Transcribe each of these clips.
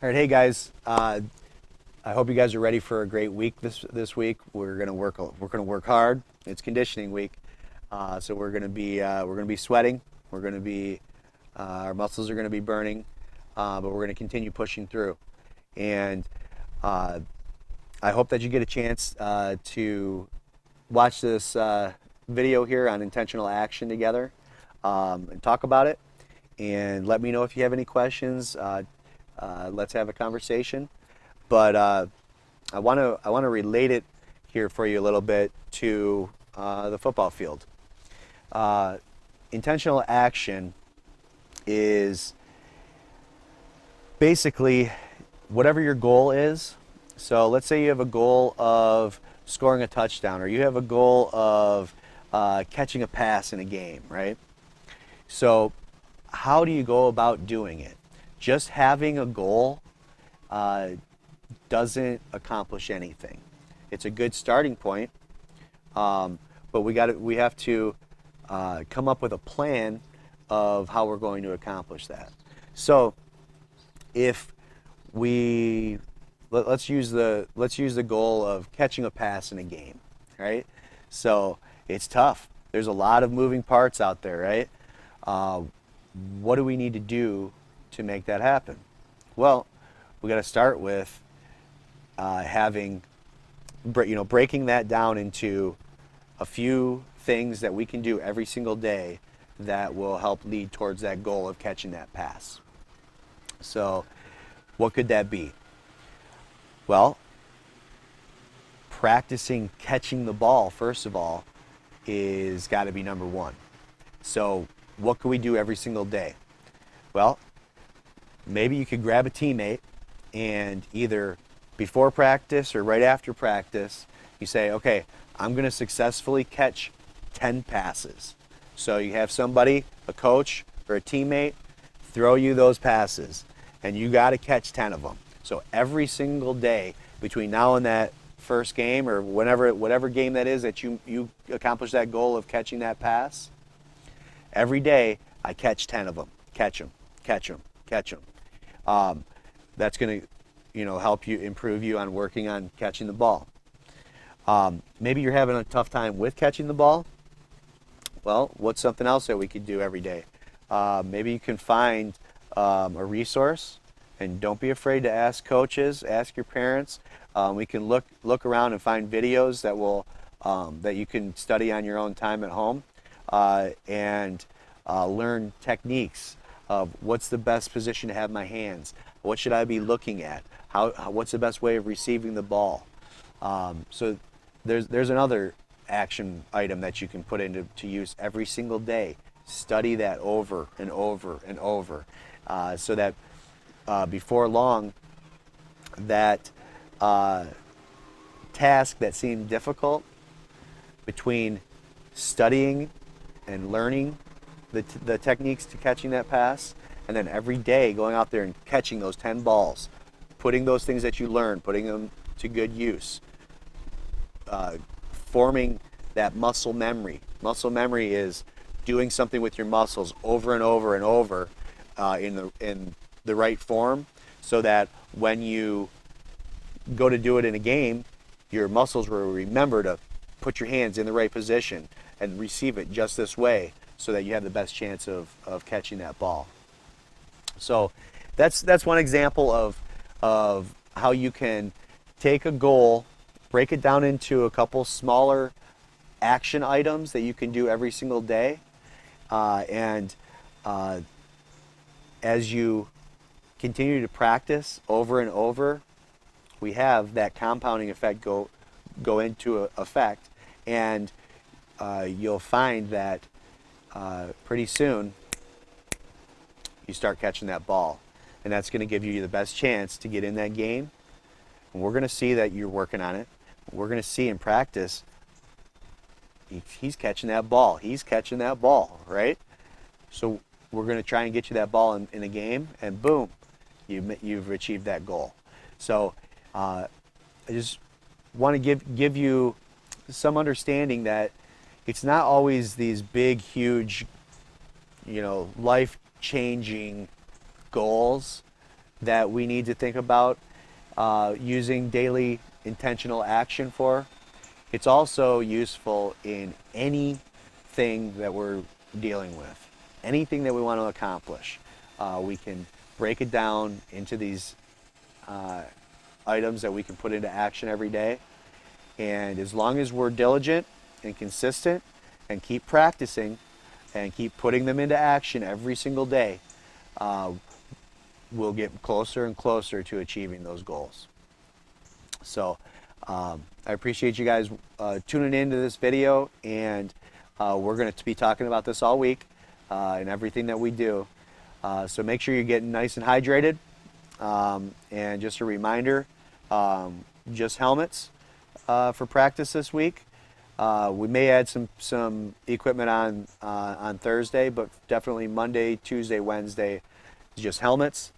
All right, hey guys. I hope you guys are ready for a great week this week. We're gonna work hard. It's conditioning week, so we're gonna be sweating. We're gonna be our muscles are gonna be burning, but we're gonna continue pushing through. And uh, I hope that you get a chance to watch this video here on intentional action together and talk about it. And let me know if you have any questions. Let's have a conversation. But I want to relate it here for you a little bit to the football field. Uh, Intentional action is basically whatever your goal is. So let's say you have a goal of scoring a touchdown, or you have a goal of catching a pass in a game, right? So how do you go about doing it? Just having a goal uh, doesn't accomplish anything. It's a good starting point, but we have to come up with a plan of how we're going to accomplish that. So if we let's use the goal of catching a pass in a game, right? So it's tough. There's a lot of moving parts out there, right? Uh, what do we need to do to make that happen? Well, we got to start with having breaking that down into a few things that we can do every single day that will help lead towards that goal of catching that pass. So, what could that be? Well, practicing catching the ball, first of all, is got to be number one. So, what can we do every single day? Well, maybe you could grab a teammate and either before practice or right after practice, you say, okay, I'm going to successfully catch 10 passes. So you have somebody, a coach or a teammate, throw you those passes, and you got to catch 10 of them. So every single day between now and that first game, or whatever game that is that you accomplish that goal of catching that pass, every day I catch 10 of them. Catch them, catch them, catch them. That's going to help you improve you on working on catching the ball. Maybe you're having a tough time with catching the ball. Well, what's something else that we could do every day? Maybe you can find a resource, and don't be afraid to ask coaches, ask your parents. We can look around and find videos that you can study on your own time at home, and learn techniques of what's the best position to have my hands, what should I be looking at, what's the best way of receiving the ball. So there's another action item that you can put into use every single day. Study that over and over and over, so that before long, that task that seemed difficult, between studying and learning the techniques to catching that pass, and then every day going out there and catching those 10 balls, putting those things that you learned, putting them to good use, forming that muscle memory. Muscle memory is doing something with your muscles over and over and over in the right form, so that when you go to do it in a game, your muscles will remember to put your hands in the right position and receive it just this way, so that you have the best chance of catching that ball. So that's one example of how you can take a goal, break it down into a couple smaller action items that you can do every single day, and as you continue to practice over and over, we have that compounding effect go into effect, and you'll find that pretty soon you start catching that ball, and that's going to give you the best chance to get in that game. And we're going to see that you're working on it. We're going to see in practice, he's catching that ball. He's catching that ball, right? So we're going to try and get you that ball in a game, and boom, you've achieved that goal. So I just want to give you some understanding that it's not always these big, huge, life-changing goals that we need to think about using daily intentional action for. It's also useful in anything that we're dealing with, anything that we want to accomplish. We can break it down into these items that we can put into action every day. And as long as we're diligent and consistent and keep practicing and keep putting them into action every single day, we'll get closer and closer to achieving those goals. So I appreciate you guys tuning into this video, and we're going to be talking about this all week and everything that we do. So make sure you're getting nice and hydrated. And just a reminder, just helmets for practice this week. We may add some equipment on Thursday, but definitely Monday, Tuesday, Wednesday is just helmets.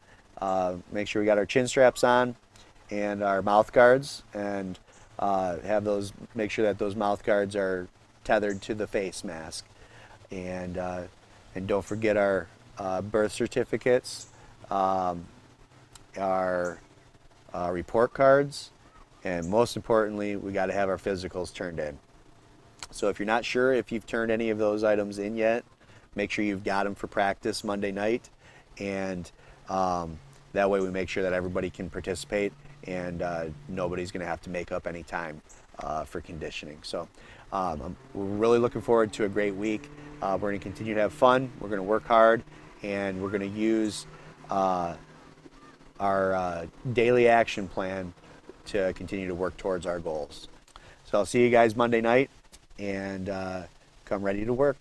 Make sure we got our chin straps on and our mouth guards, and make sure that those mouth guards are tethered to the face mask. And don't forget our birth certificates, our report cards, and most importantly, we got to have our physicals turned in. So if you're not sure if you've turned any of those items in yet, make sure you've got them for practice Monday night, and that way we make sure that everybody can participate, and nobody's going to have to make up any time for conditioning. So we're really looking forward to a great week. We're going to continue to have fun. We're going to work hard, and we're going to use our daily action plan to continue to work towards our goals. So I'll see you guys Monday night, and come ready to work.